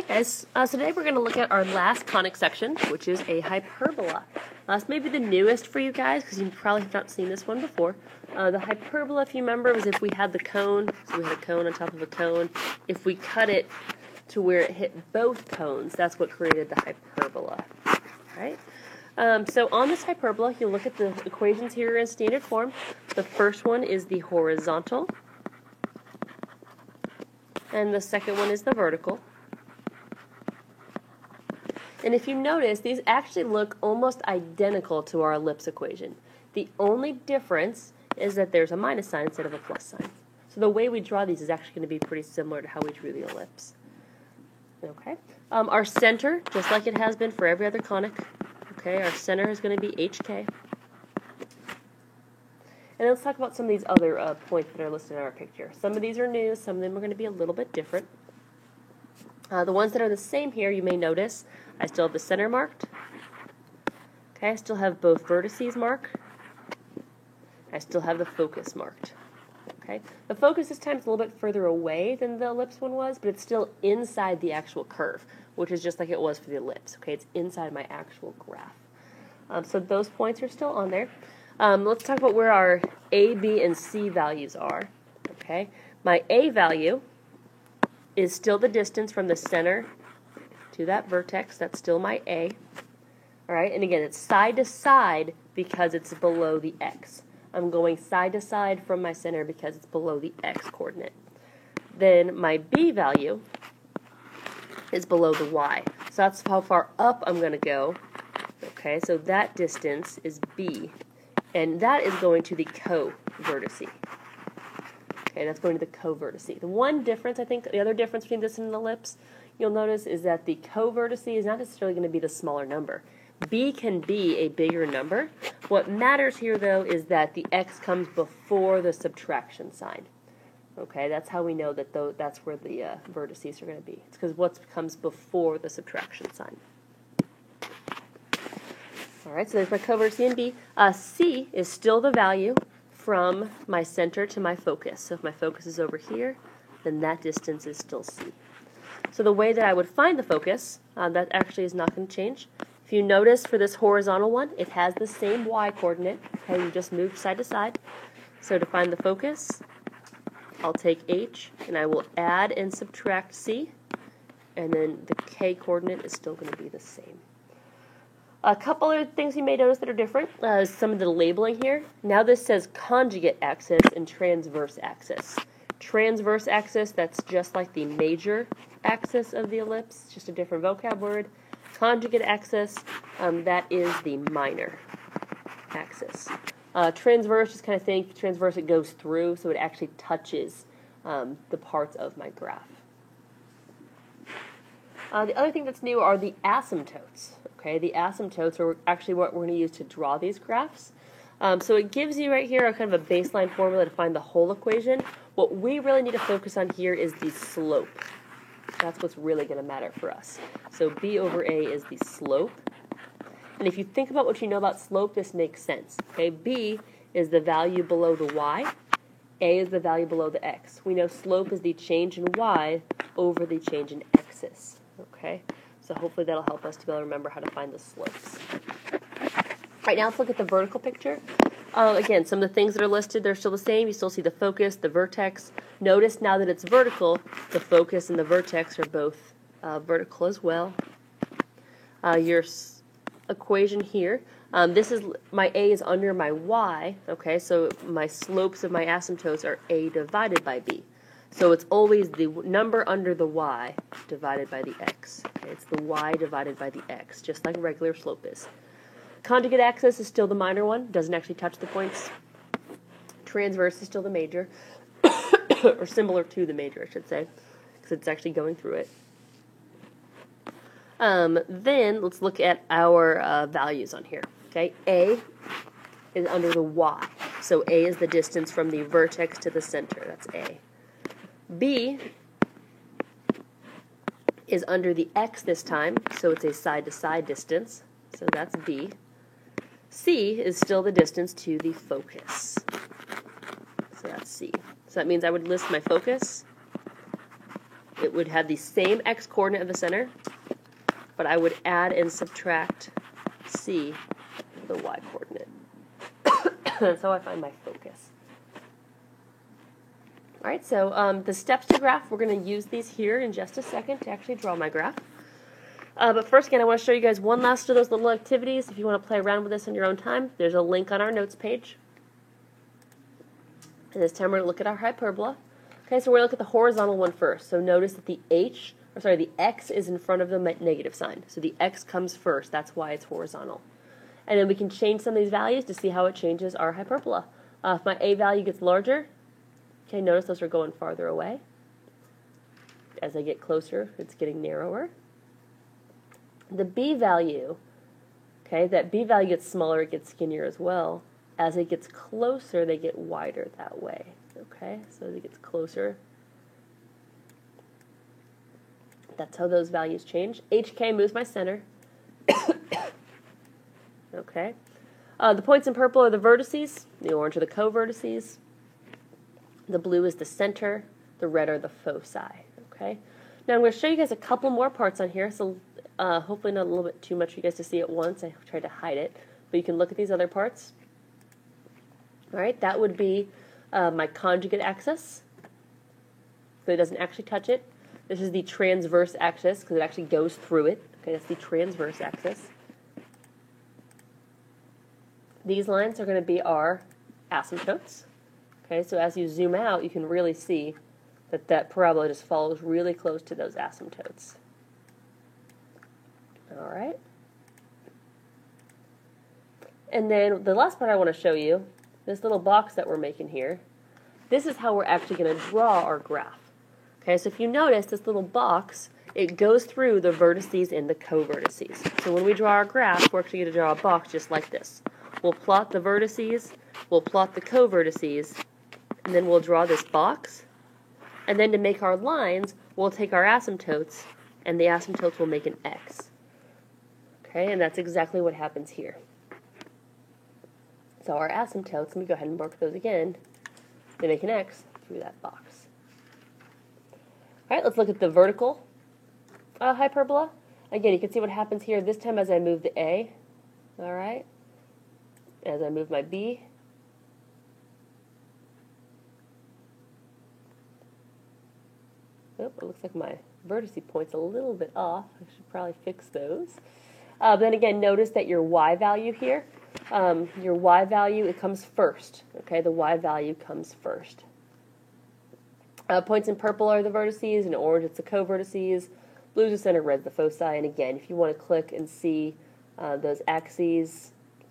guys, so today we're going to look at our last conic section, which is a hyperbola. This may be the newest for you guys because you probably have not seen this one before. The hyperbola, if you remember, was if we had the cone, so we had a cone on top of a cone. If we cut it to where it hit both cones, that's what created the hyperbola. Right? So on this hyperbola, you'll look at the equations here in standard form. The first one is the horizontal, and the second one is the vertical. And if you notice, these actually look almost identical to our ellipse equation. The only difference is that there's a minus sign instead of a plus sign. So the way we draw these is actually going to be pretty similar to how we drew the ellipse. Okay. Our center, just like it has been for every other conic, okay, our center is going to be HK. And let's talk about some of these other points that are listed in our picture. Some of these are new, some of them are going to be a little bit different. The ones that are the same here, you may notice, I still have the center marked. Okay, I still have both vertices marked. I still have the focus marked. Okay, the focus this time is a little bit further away than the ellipse one was, but it's still inside the actual curve, which is just like it was for the ellipse. Okay, it's inside my actual graph. So those points are still on there. Let's talk about where our A, B, and C values are. Okay, my A value is still the distance from the center to that vertex. That's still my A. All right, and again, it's side to side because it's below the X. I'm going side to side from my center because it's below the X coordinate. Then my B value is below the Y. So that's how far up I'm going to go. Okay, so that distance is B. And that is going to the co-vertice. Okay, that's going to the co-vertice. The one difference, I think, the other difference between this and an ellipse, you'll notice is that the co-vertice is not necessarily going to be the smaller number. B can be a bigger number. What matters here, though, is that the X comes before the subtraction sign. Okay, that's how we know that that's where the vertices are going to be. It's because what comes before the subtraction sign. All right, so there's my co-vertice and B. C is still the value from my center to my focus. So if my focus is over here, then that distance is still C. So the way that I would find the focus, that actually is not going to change. If you notice for this horizontal one, it has the same Y coordinate. Okay, we just moved side to side. So to find the focus, I'll take H and I will add and subtract C, and then the K coordinate is still going to be the same. A couple other things you may notice that are different, some of the labeling here. Now this says conjugate axis and transverse axis. Transverse axis, that's just like the major axis of the ellipse, just a different vocab word. Conjugate axis, that is the minor axis. Transverse, just kind of think, transverse, it goes through, so it actually touches the parts of my graph. The other thing that's new are the asymptotes. Okay, the asymptotes are actually what we're going to use to draw these graphs. So it gives you right here a kind of a baseline formula to find the whole equation. What we really need to focus on here is the slope. That's what's really going to matter for us. So B over A is the slope. And if you think about what you know about slope, this makes sense. Okay, B is the value below the Y. A is the value below the X. We know slope is the change in Y over the change in X's. Okay, so hopefully that'll help us to be able to remember how to find the slopes. Right now, let's look at the vertical picture. Again, some of the things that are listed, they're still the same. You still see the focus, the vertex. Notice now that it's vertical, the focus and the vertex are both vertical as well. Your equation here, this is my A is under my Y. Okay, so my slopes of my asymptotes are A divided by B. So it's always the number under the Y divided by the X. Okay, it's the Y divided by the X, just like regular slope is. Conjugate axis is still the minor one, doesn't actually touch the points. Transverse is still the major, or similar to the major, I should say, because it's actually going through it. Then let's look at our values on here. Okay, A is under the Y, so A is the distance from the vertex to the center. That's A. B is under the X this time, so it's a side-to-side distance, so that's B. C is still the distance to the focus, so that's C. So that means I would list my focus, it would have the same x-coordinate of the center, but I would add and subtract c, the y-coordinate. That's how I find my focus. All right, so the steps to graph, we're going to use these here in just a second to actually draw my graph. But first, again, I want to show you guys one last of those little activities. If you want to play around with this on your own time, there's a link on our notes page. And this time we're going to look at our hyperbola. Okay, so we're going to look at the horizontal one first. So notice that the x is in front of the negative sign. So the x comes first. That's why it's horizontal. And then we can change some of these values to see how it changes our hyperbola. If my a value gets larger, okay, notice those are going farther away. As I get closer, it's getting narrower. The b value, okay, that b value gets smaller, it gets skinnier as well. As it gets closer, they get wider that way. Okay, so as it gets closer, that's how those values change. HK moves my center. Okay, the points in purple are the vertices, the orange are the co-vertices, the blue is the center, the red are the foci. Okay, now I'm going to show you guys a couple more parts on here, so hopefully not a little bit too much for you guys to see at once. I tried to hide it, but you can look at these other parts. All right, that would be my conjugate axis, so it doesn't actually touch it. This is the transverse axis, because it actually goes through it. Okay, that's the transverse axis. These lines are going to be our asymptotes. Okay, so as you zoom out, you can really see that that parabola just follows really close to those asymptotes. All right. And then the last part I want to show you, this little box that we're making here, this is how we're actually going to draw our graph. Okay, so if you notice this little box, it goes through the vertices and the co-vertices. So when we draw our graph, we're actually going to draw a box just like this. We'll plot the vertices, we'll plot the co-vertices, and then we'll draw this box. And then to make our lines, we'll take our asymptotes, and the asymptotes will make an X. Okay, and that's exactly what happens here. So our asymptotes, let me go ahead and mark those again. They make an X through that box. All right, let's look at the vertical hyperbola. Again, you can see what happens here. This time as I move the A, all right, as I move my B, oh, it looks like my vertice point's a little bit off. I should probably fix those. Then again, notice that your Y value here, your Y value, it comes first. Okay, the Y value comes first. Points in purple are the vertices, and orange it's the co-vertices. Blue's the center, red's the foci. And again, if you want to click and see those axes,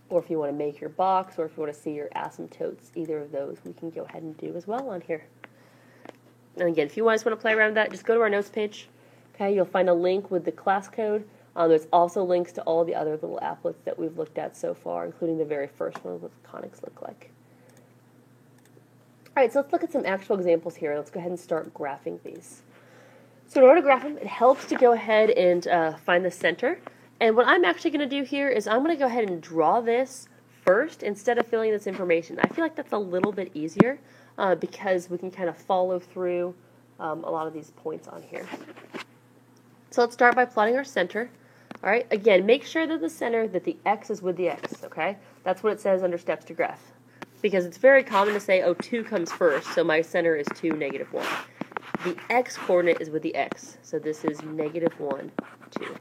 or if you want to make your box, or if you want to see your asymptotes, either of those we can go ahead and do as well on here. And again, if you just want to play around with that, just go to our notes page. Okay, you'll find a link with the class code. There's also links to all the other little applets that we've looked at so far, including the very first one, what conics look like. All right, so let's look at some actual examples here. Let's go ahead and start graphing these. So in order to graph them, it helps to go ahead and find the center. And what I'm actually going to do here is I'm going to go ahead and draw this first instead of filling this information. I feel like that's a little bit easier because we can kind of follow through a lot of these points on here. So let's start by plotting our center. All right, again, make sure that the center, that the x is with the x, okay? That's what it says under steps to graph. Because it's very common to say, oh, 2 comes first, so my center is 2, -1. The x-coordinate is with the x, so this is -1, 2.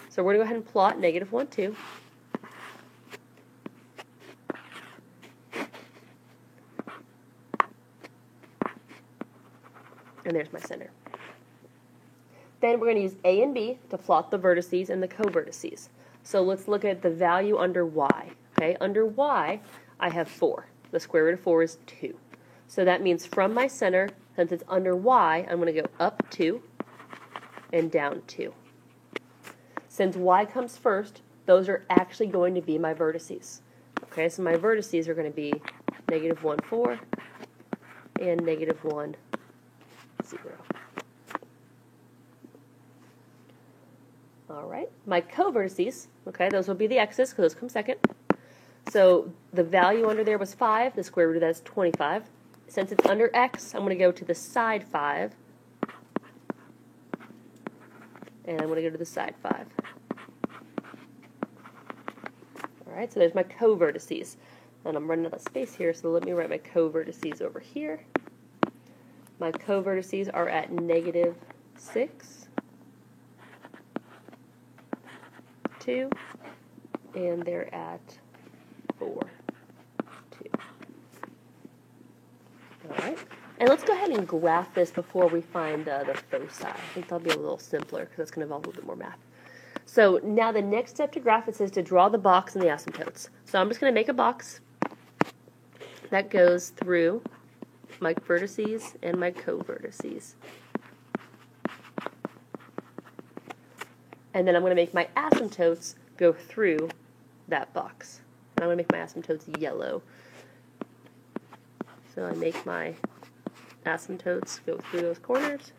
So we're going to go ahead and plot -1, 2. And there's my center. Then we're going to use A and B to plot the vertices and the co-vertices. So let's look at the value under y. Okay, under y, I have 4. The square root of 4 is 2. So that means from my center, since it's under y, I'm going to go up 2 and down 2. Since y comes first, those are actually going to be my vertices. Okay, so my vertices are going to be -1, 4 and -1, 0. All right, my co-vertices, okay, those will be the x's because those come second. So the value under there was 5, the square root of that is 25. Since it's under x, I'm going to go to the side 5 and I'm going to go to the side 5. Alright, so there's my co-vertices. And I'm running out of space here, so let me write my co-vertices over here. My co-vertices are at -6, 2, and they're at 4, 2. Alright, and let's go ahead and graph this before we find the foci. I think that'll be a little simpler because that's going to involve a little bit more math. So now the next step to graph it says to draw the box and the asymptotes. So I'm just going to make a box that goes through my vertices and my co-vertices. And then I'm going to make my asymptotes go through that box. And I'm going to make my asymptotes yellow. So I make my asymptotes go through those corners.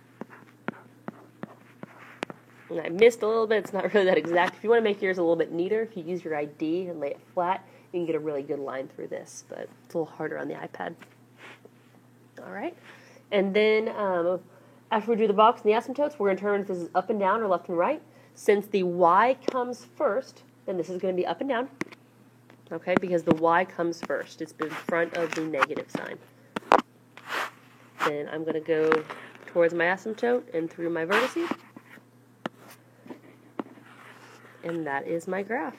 And I missed a little bit. It's not really that exact. If you want to make yours a little bit neater, if you use your ID and lay it flat, you can get a really good line through this, but it's a little harder on the iPad. All right. And then after we do the box and the asymptotes, we're going to determine if this is up and down or left and right. Since the y comes first, then this is going to be up and down. Okay, because the y comes first. It's in front of the negative sign. Then I'm going to go towards my asymptote and through my vertices. And that is my graph.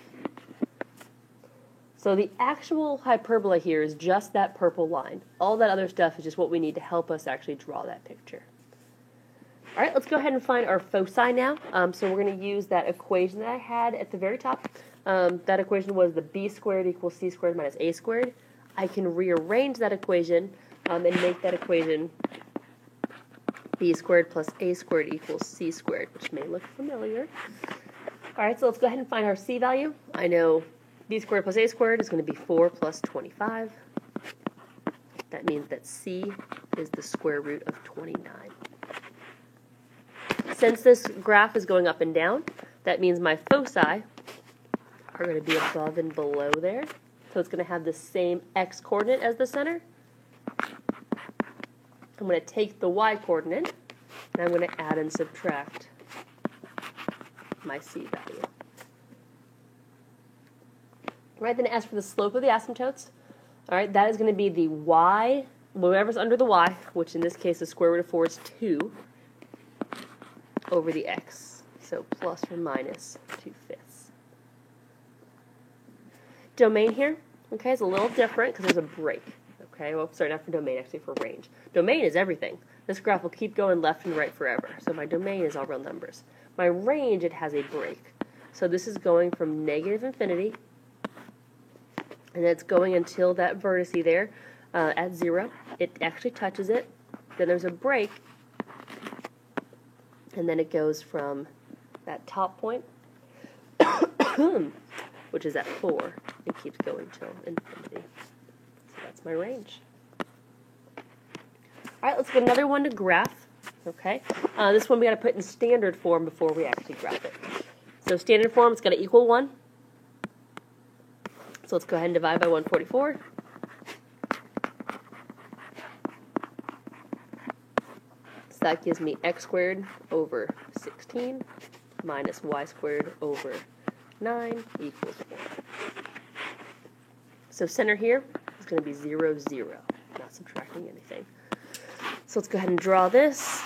So the actual hyperbola here is just that purple line. All that other stuff is just what we need to help us actually draw that picture. All right, let's go ahead and find our foci now. So we're going to use that equation that I had at the very top. That equation was the b squared equals c squared minus a squared. I can rearrange that equation and make that equation b squared plus a squared equals c squared, which may look familiar. All right, so let's go ahead and find our c value. I know b squared plus a squared is going to be 4 plus 25. That means that c is the square root of 29. Since this graph is going up and down, that means my foci are going to be above and below there. So it's going to have the same x-coordinate as the center. I'm going to take the y-coordinate, and I'm going to add and subtract my c value. All right, then as for the slope of the asymptotes, all right, that is going to be the y, whatever's under the y, which in this case the square root of 4 is 2, over the x, so plus or minus 2/5. Domain here, okay, is a little different because there's a break. Okay, well, sorry, not for domain, actually for range. Domain is everything. This graph will keep going left and right forever. So my domain is all real numbers. My range, it has a break. So this is going from negative infinity, and it's going until that vertice there at 0. It actually touches it. Then there's a break, and then it goes from that top point, which is at 4, and keeps going till infinity. So that's my range. All right, let's get another one to graph. Okay, this one we got to put in standard form before we actually graph it. So standard form, it's got to equal 1. So let's go ahead and divide by 144. So that gives me x squared over 16 minus y squared over 9 equals 4. So center here is going to be 0, 0, not subtracting anything. So let's go ahead and draw this.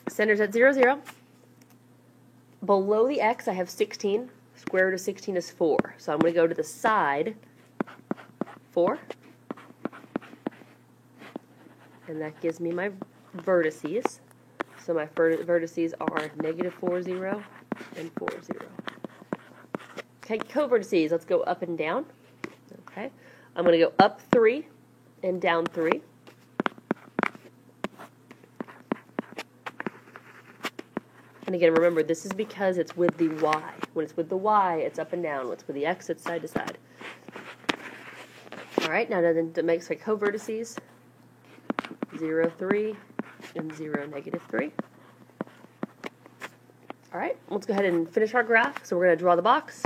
Center's at 0, 0. Below the x, I have 16. Square root of 16 is 4. So I'm going to go to the side 4. And that gives me my vertices. So my vertices are negative 4, 0, and 4, 0. Okay, co-vertices, let's go up and down. Okay, I'm going to go up 3 and down 3. And again, remember, this is because it's with the y. When it's with the y, it's up and down. When it's with the x, it's side to side. All right, now then that makes my co-vertices 0, 3, and 0, negative 3. All right, let's go ahead and finish our graph. So we're going to draw the box.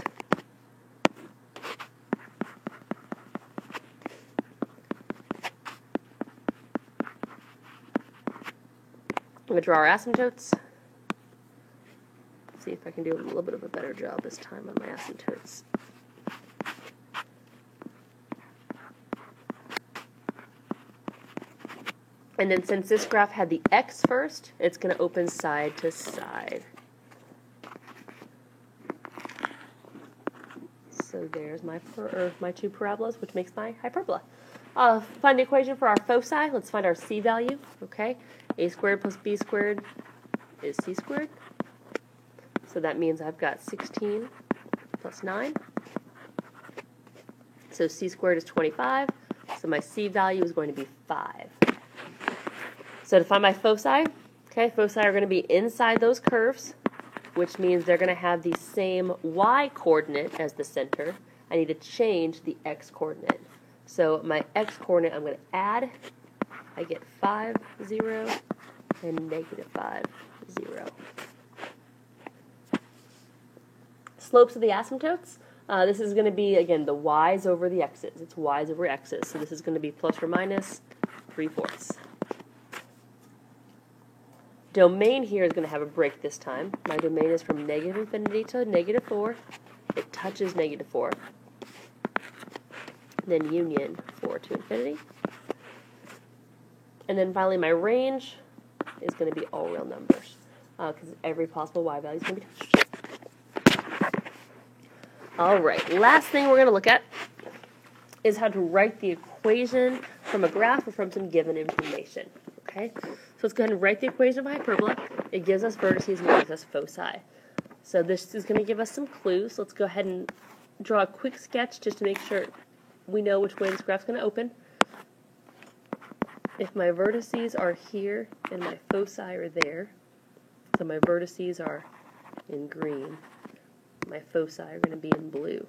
I'm going to draw our asymptotes. see if I can do a little bit of a better job this time on my asymptotes. And then since this graph had the x first, it's going to open side to side. So there's my two parabolas, which makes my hyperbola. Find the equation for our foci. Let's find our c value. Okay, a squared plus b squared is c squared. So that means I've got 16 plus 9. So c squared is 25. So my c value is going to be 5. So to find my foci, okay, foci are going to be inside those curves, which means they're going to have the same y-coordinate as the center. I need to change the x-coordinate. So my x-coordinate I'm going to add. I get 5, 0, and negative 5, 0. Slopes of the asymptotes. This is going to be, again, the y's over the x's. It's y's over x's. So this is going to be plus or minus 3/4. Domain here is going to have a break this time. My domain is from negative infinity to negative 4. It touches negative 4. Then union 4 to infinity. And then finally my range is going to be all real numbers because every possible y value is going to be touched. All right, last thing we're going to look at is how to write the equation from a graph or from some given information. Okay, so let's go ahead and write the equation of hyperbola. It gives us vertices and it gives us foci. So this is going to give us some clues. Let's go ahead and draw a quick sketch just to make sure we know which way this graph's going to open. If my vertices are here and my foci are there, so my vertices are in green, my foci are going to be in blue,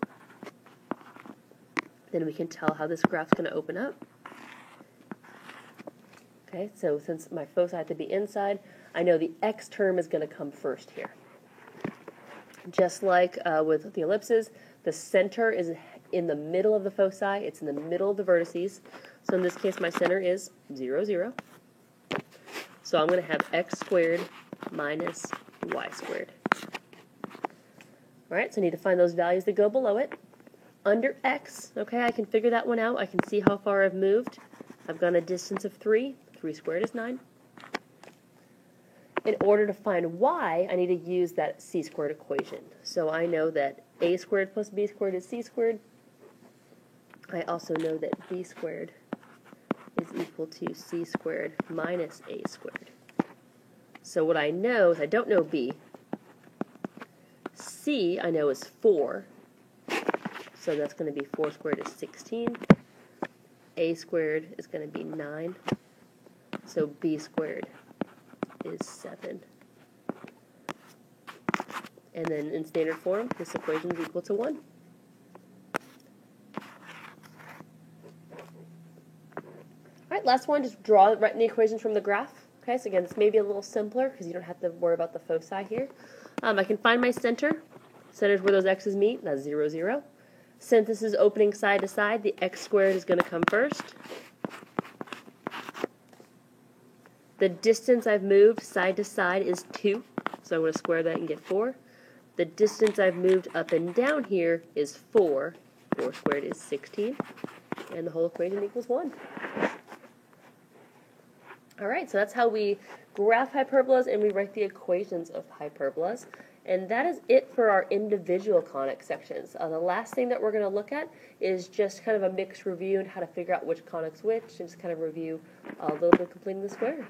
then we can tell how this graph's going to open up. Okay, so since my foci have to be inside, I know the x term is going to come first here. Just like with the ellipses, the center is in the middle of the foci. It's in the middle of the vertices. So in this case, my center is 0, 0. So I'm going to have x squared minus y squared. All right, so I need to find those values that go below it. Under x, okay, I can figure that one out. I can see how far I've moved. I've gone a distance of 3. 3 squared is 9. In order to find y, I need to use that c squared equation. So I know that a squared plus b squared is c squared. I also know that b squared is equal to c squared minus a squared. So what I know is I don't know b. C I know is 4. So that's going to be 4 squared is 16. A squared is going to be 9. So b squared is 7. And then in standard form, this equation is equal to 1. All right, last one, just write the equations from the graph. Okay, so again, this may be a little simpler because you don't have to worry about the foci here. I can find my center. Center is where those x's meet. That's 0, 0. Since this is opening side to side, the x squared is going to come first. The distance I've moved side to side is 2, so I'm going to square that and get 4. The distance I've moved up and down here is 4. 4 squared is 16, and the whole equation equals 1. All right, so that's how we graph hyperbolas and we write the equations of hyperbolas. And that is it for our individual conic sections. The last thing that we're going to look at is just kind of a mixed review and how to figure out which conic's which, and just kind of review a little bit completing the square.